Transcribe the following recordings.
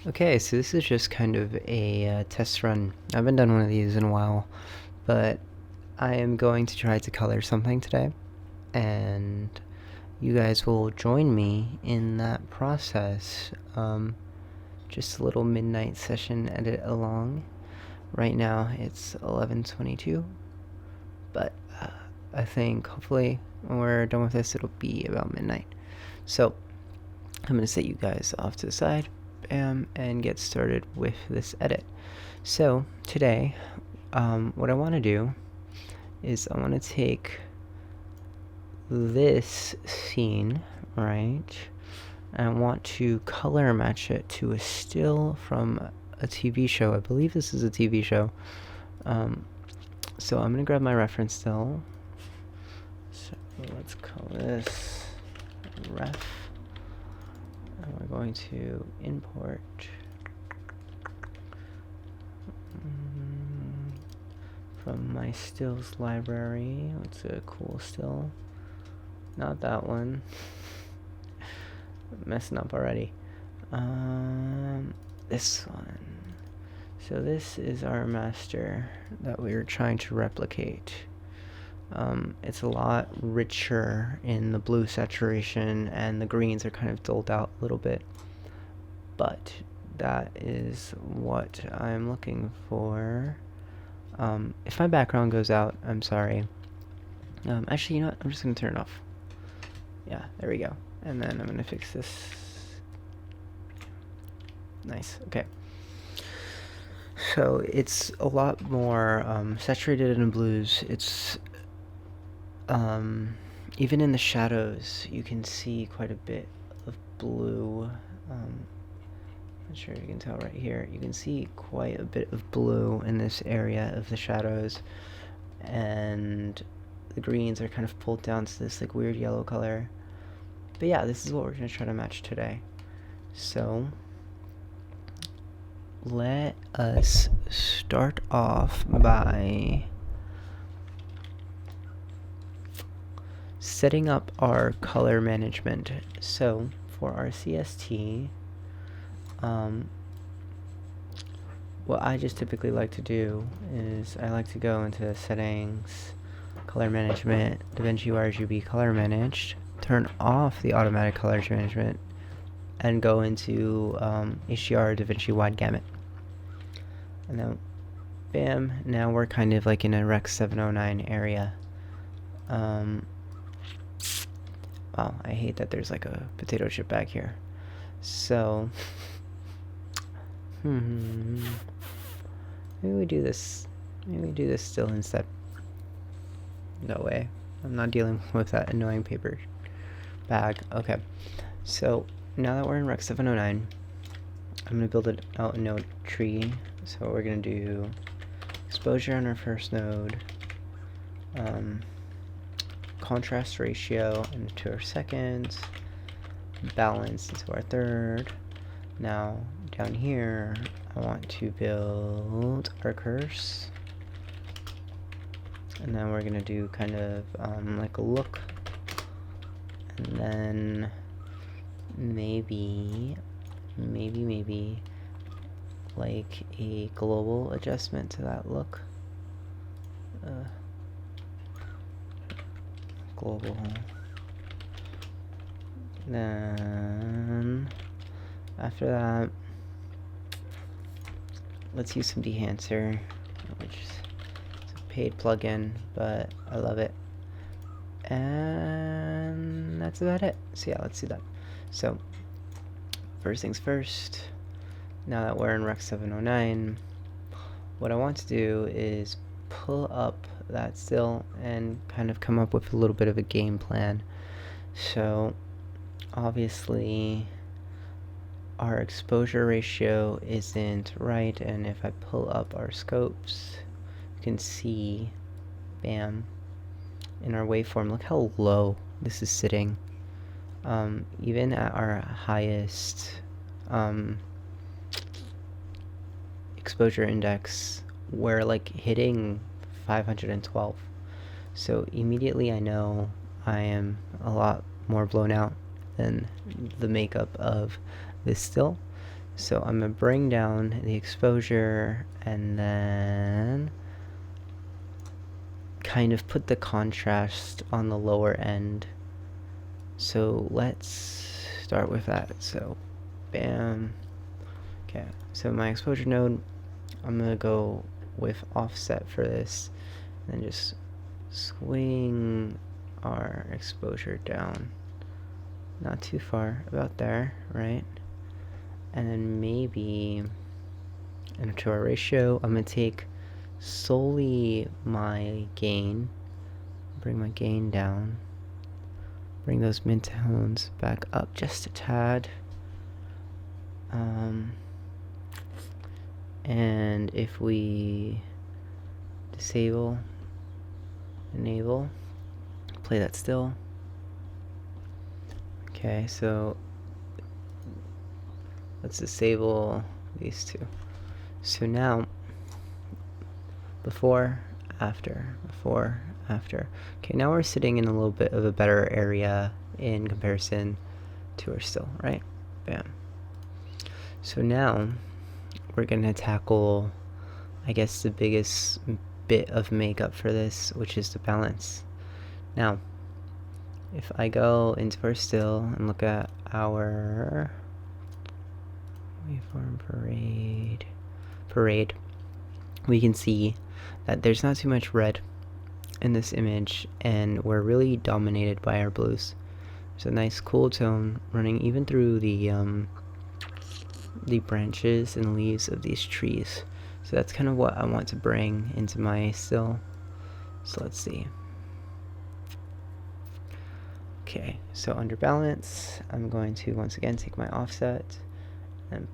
Okay, so this is just kind of a test run. I haven't done one of these in a while, but I am going to try to color something today, and you guys will join me in that process. Just a little midnight session edit along. Right now it's 11:22, but I think hopefully when we're done with this, it'll be about midnight. So I'm going to set you guys off to the side and get started with this edit. So today, what I want to do is I want to take this scene, right? And I want to color match it to a still from a TV show. I believe this is a TV show. So I'm going to grab my reference still. So let's call this ref. And we're going to import from my stills library. What's a cool still? Not that one. Messing up already. This one. So this is our master that we're trying to replicate. It's a lot richer in the blue saturation, and the greens are kind of dulled out a little bit. But that is what I'm looking for. If my background goes out, I'm sorry. Actually, you know what? I'm just going to turn it off. Yeah, there we go. And then I'm going to fix this. Nice, okay. So it's a lot more saturated in blues. It's even in the shadows, you can see quite a bit of blue. Not sure if you can tell right here. You can see quite a bit of blue in this area of the shadows, and the greens are kind of pulled down to this like weird yellow color. But yeah, this is what we're going to try to match today. So let us start off by setting up our color management. So for our CST, what I just typically like to do is I like to go into settings, color management, DaVinci RGB color managed, turn off the automatic color management, and go into HDR DaVinci wide gamut. And then bam, now we're kind of like in a Rec 709 area. Wow, I hate that there's like a potato chip back here. So maybe we do this. Maybe we do this still instead. No way. I'm not dealing with that annoying paper bag. Okay. So now that we're in Rec 709, I'm going to build it out a node tree. So we're going to do exposure on our first node, contrast ratio into our second, balance into our third. Now down here, I want to build our curse, and then we're going to do kind of like a look, and then maybe like a global adjustment to that look. Global. Then after that, let's use some Dehancer, which is a paid plugin, but I love it. And that's about it. So yeah, let's do that. So first things first, now that we're in Rec 709, what I want to do is pull up that still and kind of come up with a little bit of a game plan. So obviously our exposure ratio isn't right, and if I pull up our scopes, you can see, bam, in our waveform, look how low this is sitting. Even at our highest exposure index, we're like hitting 512. So immediately I know I am a lot more blown out than the makeup of this still. So I'm going to bring down the exposure and then kind of put the contrast on the lower end. So let's start with that. So bam. Okay, so my exposure node, I'm going to go with offset for this, and then just swing our exposure down. Not too far, about there, right? And then maybe into our ratio, I'm going to take solely my gain, bring my gain down, bring those midtones back up just a tad. And if we disable, enable, play that still. Okay, so let's disable these two. So now, before, after, before, after. Okay, now we're sitting in a little bit of a better area in comparison to our still, right? Bam. So now, we're gonna tackle, I guess, the biggest bit of makeup for this, which is the balance. Now, if I go into our still and look at our waveform parade, we can see that there's not too much red in this image, and we're really dominated by our blues. There's a nice cool tone running even through the branches and leaves of these trees. So that's kind of what I want to bring into my still. So let's see. Okay, so under balance, I'm going to once again take my offset and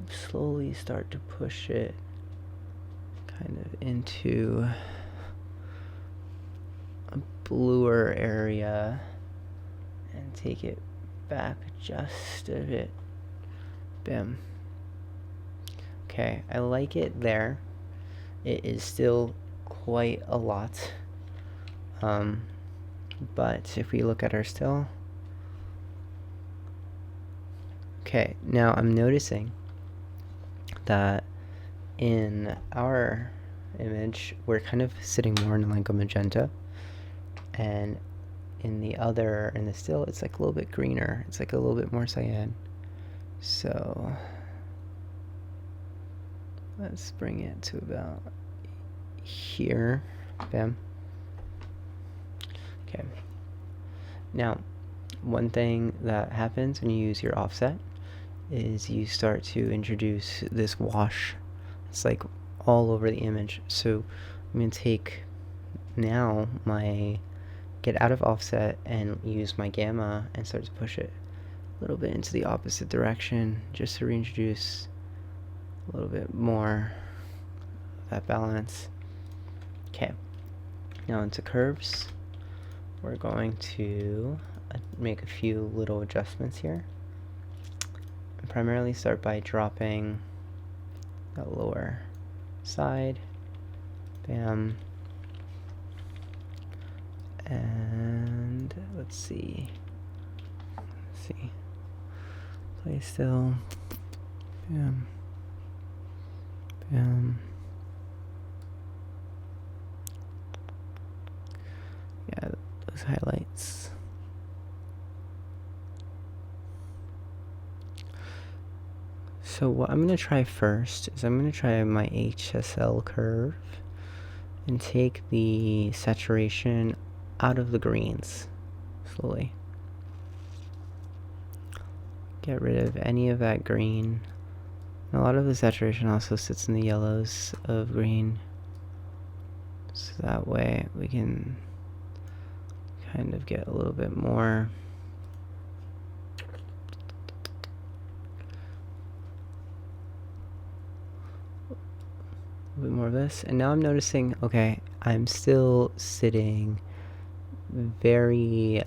slowly start to push it kind of into a bluer area and take it back just a bit. Bam. Okay, I like it there. It is still quite a lot. But if we look at our still, okay, now I'm noticing that in our image, we're kind of sitting more in like a magenta, and in the still, it's like a little bit greener. It's like a little bit more cyan. So let's bring it to about here. Bam. Okay. Now, one thing that happens when you use your offset is you start to introduce this wash. It's like all over the image. So I'm going to take now get out of offset and use my gamma and start to push it a little bit into the opposite direction, just to reintroduce a little bit more of that balance. Okay, now into curves, we're going to make a few little adjustments here. And primarily start by dropping the lower side. Bam. And let's see. Play still. Bam. Bam. Yeah, those highlights. So what I'm going to try first is I'm going to try my HSL curve and take the saturation out of the greens slowly. Get rid of any of that green. And a lot of the saturation also sits in the yellows of green. So that way we can kind of get a little bit more of this. And now I'm noticing, okay, I'm still sitting very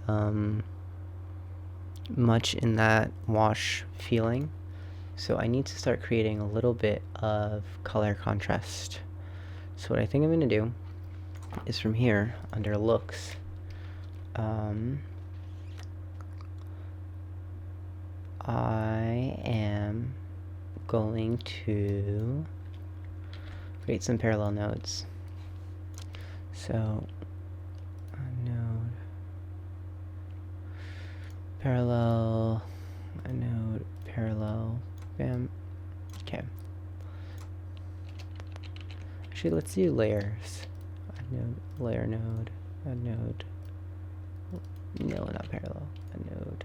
much in that wash feeling. So I need to start creating a little bit of color contrast. So what I think I'm going to do is from here, under looks, I am going to create some parallel nodes. So a node, parallel, a node, parallel, bam. Okay. Actually, let's do layers. A node, layer node, a node. No, not parallel. A node,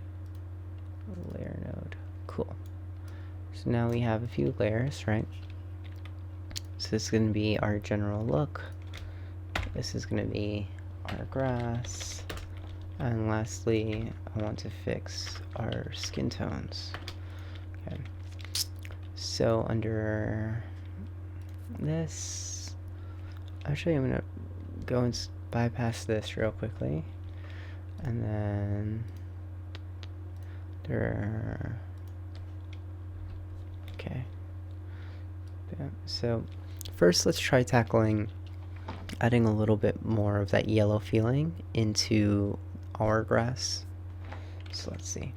a layer node. Cool. So now we have a few layers, right? So this is going to be our general look. This is going to be our grass. And lastly, I want to fix our skin tones. Okay. So under this, actually I'm going to go and bypass this real quickly. And then there. Okay. So first let's try tackling adding a little bit more of that yellow feeling into our grass. So let's see.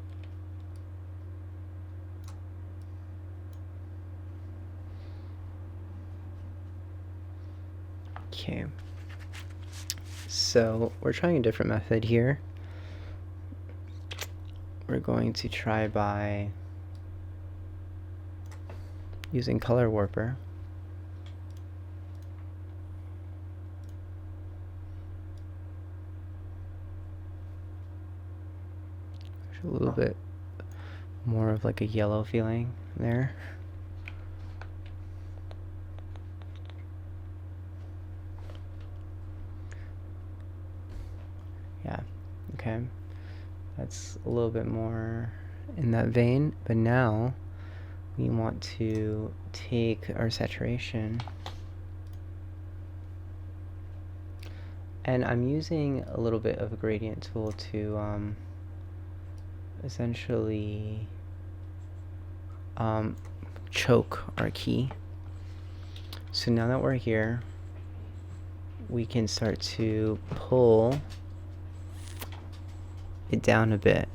Okay. So we're trying a different method here. We're going to try by using Color Warper. A little bit more of like a yellow feeling there. Yeah, okay. That's a little bit more in that vein, but now we want to take our saturation, and I'm using a little bit of a gradient tool to essentially choke our key. So now that we're here, we can start to pull it down a bit.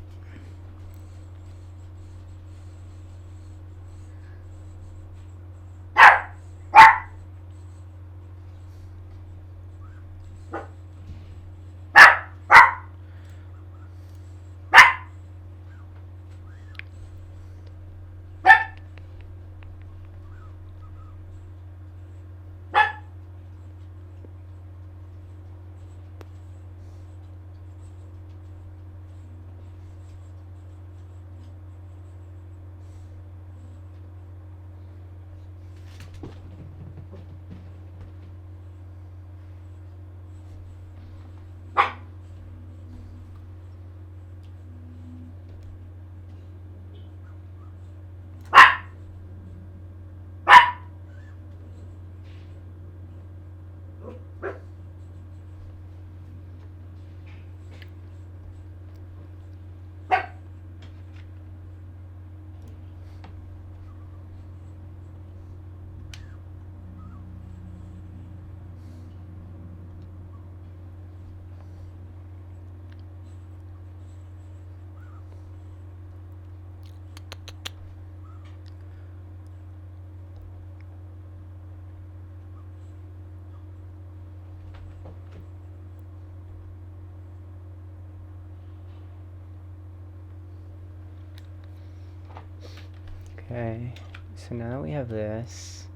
Okay, so now that we have this,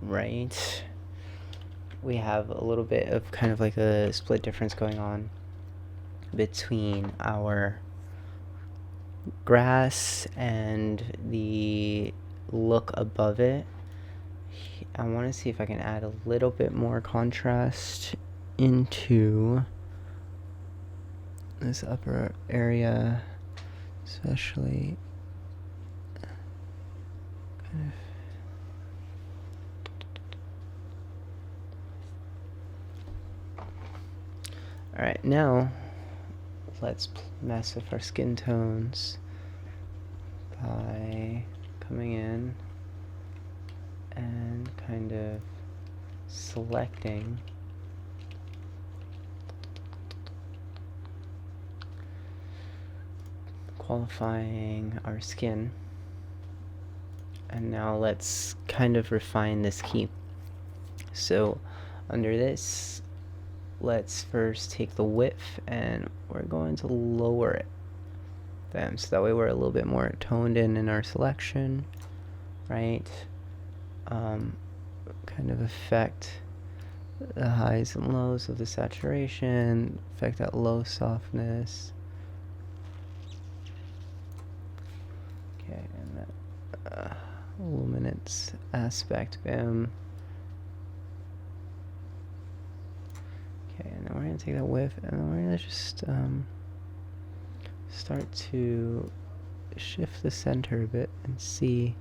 right, we have a little bit of kind of like a split difference going on between our grass and the look above it. I want to see if I can add a little bit more contrast into this upper area, especially kind of. Alright, now let's mess with our skin tones by coming in and kind of selecting qualifying our skin. And now let's kind of refine this key. So under this, let's first take the width and we're going to lower it. Then, so that way we're a little bit more toned in our selection, right? Kind of affect the highs and lows of the saturation, affect that low softness. Okay, and that luminance aspect, bam. Okay, and then we're going to take that width and then we're going to just start to shift the center a bit and see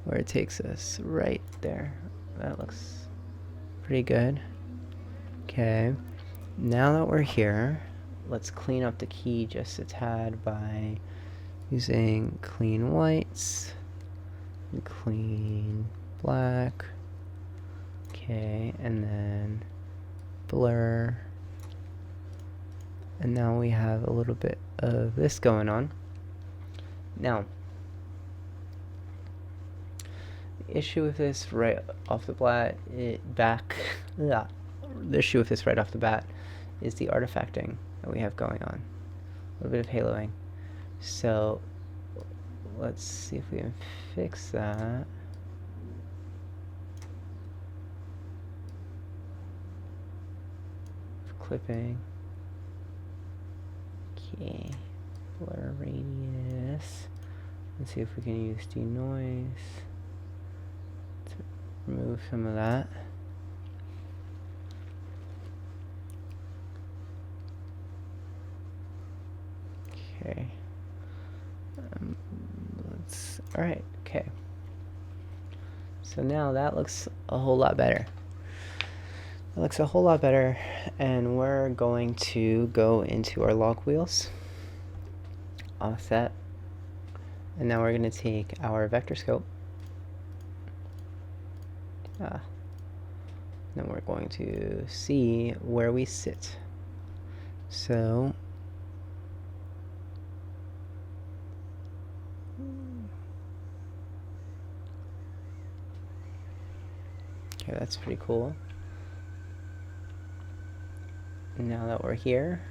where it takes us. Right there. That looks pretty good. Okay, now that we're here, let's clean up the key just a tad by using clean whites and clean black. Okay, and then blur. And now we have a little bit of this going on. Now, the issue with this right off the bat, the issue with this right off the bat is the artifacting that we have going on. A little bit of haloing. So let's see if we can fix that. Clipping. Okay. Blur radius. Let's see if we can use denoise to remove some of that. Okay. Alright, okay. So now that looks a whole lot better. That looks a whole lot better, and we're going to go into our log wheels, offset, and now we're going to take our vector scope. Then we're going to see where we sit. So okay, that's pretty cool. Now that we're here,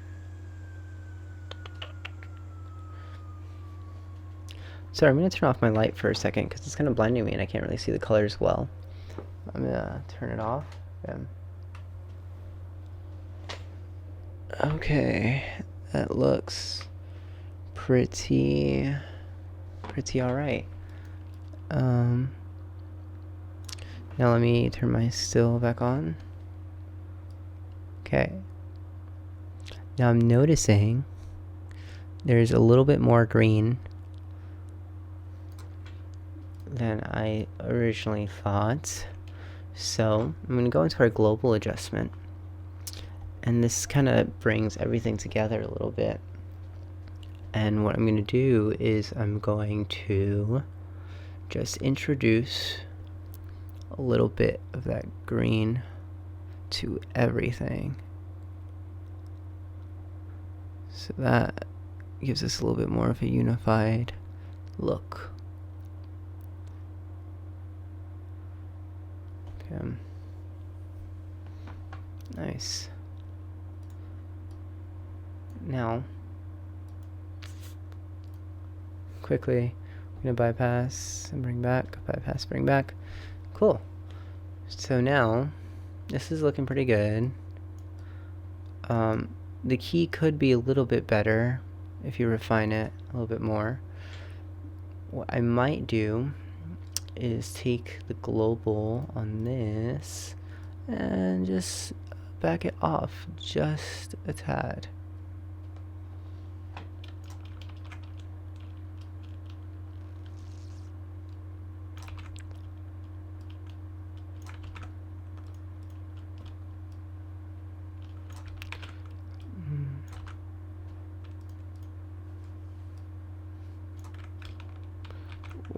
sorry, I'm going to turn off my light for a second because it's kind of blinding me and I can't really see the colors well. I'm going to turn it off. Okay, that looks pretty alright. Now let me turn my still back on. Okay. Now I'm noticing there's a little bit more green than I originally thought. So I'm going to go into our global adjustment. And this kind of brings everything together a little bit. And what I'm going to do is I'm going to just introduce a little bit of that green to everything. So that gives us a little bit more of a unified look. Okay. Nice. Now, quickly, I'm going to bypass and bring back, bypass, bring back. Cool. So now, this is looking pretty good. The key could be a little bit better if you refine it a little bit more. What I might do is take the global on this and just back it off just a tad.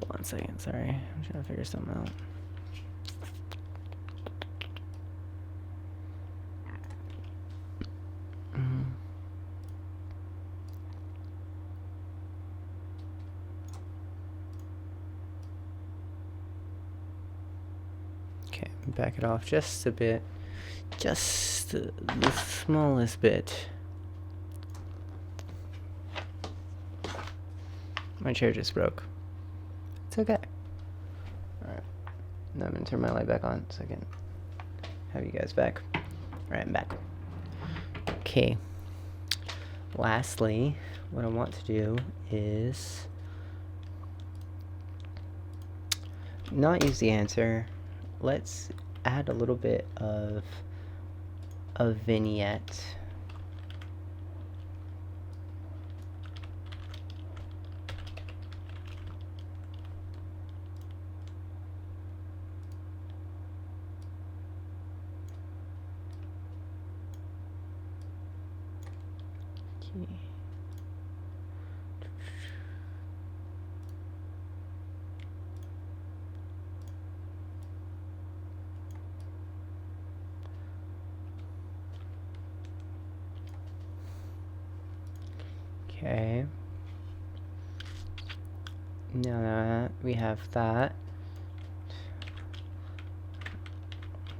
One second, sorry. I'm trying to figure something out. back it off just a bit. Just the smallest bit. My chair just broke. It's okay. Alright. Now I'm gonna turn my light back on so I can have you guys back. Alright, I'm back. Okay. Lastly, what I want to do is not use the answer. Let's add a little bit of a vignette. Okay. Now that we have that,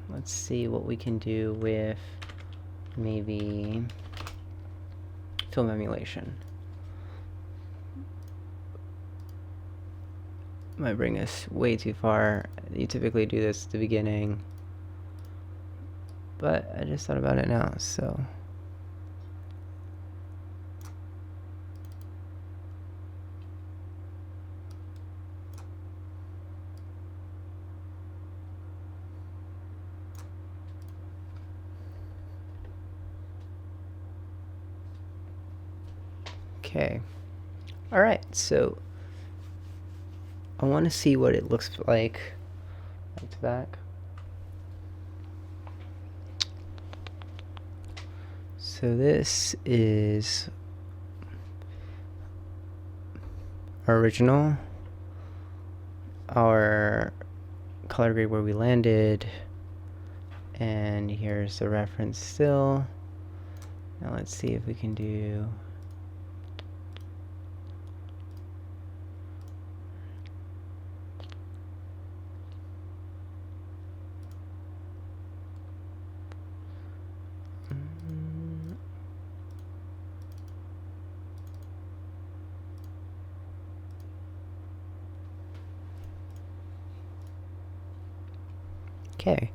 let's see what we can do with maybe film emulation. Might bring us way too far. You typically do this at the beginning, but I just thought about it now, so. Okay. Alright, so I want to see what it looks like to back. So this is our original, our color grade where we landed, and here's the reference still. Now let's see if we can do okay,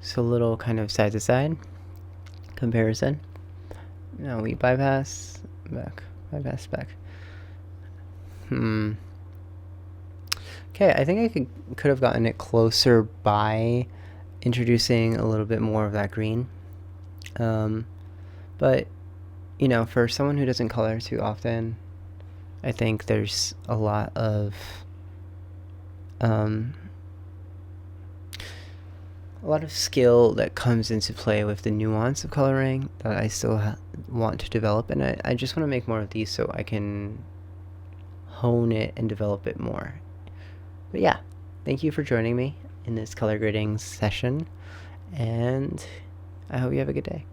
so a little kind of side to side comparison. Now we bypass back, bypass back. Okay, I think I could have gotten it closer by introducing a little bit more of that green. But you know, for someone who doesn't color too often, I think there's a lot of skill that comes into play with the nuance of coloring that I still want to develop, and I just want to make more of these so I can hone it and develop it more. But yeah, thank you for joining me in this color grading session, and I hope you have a good day.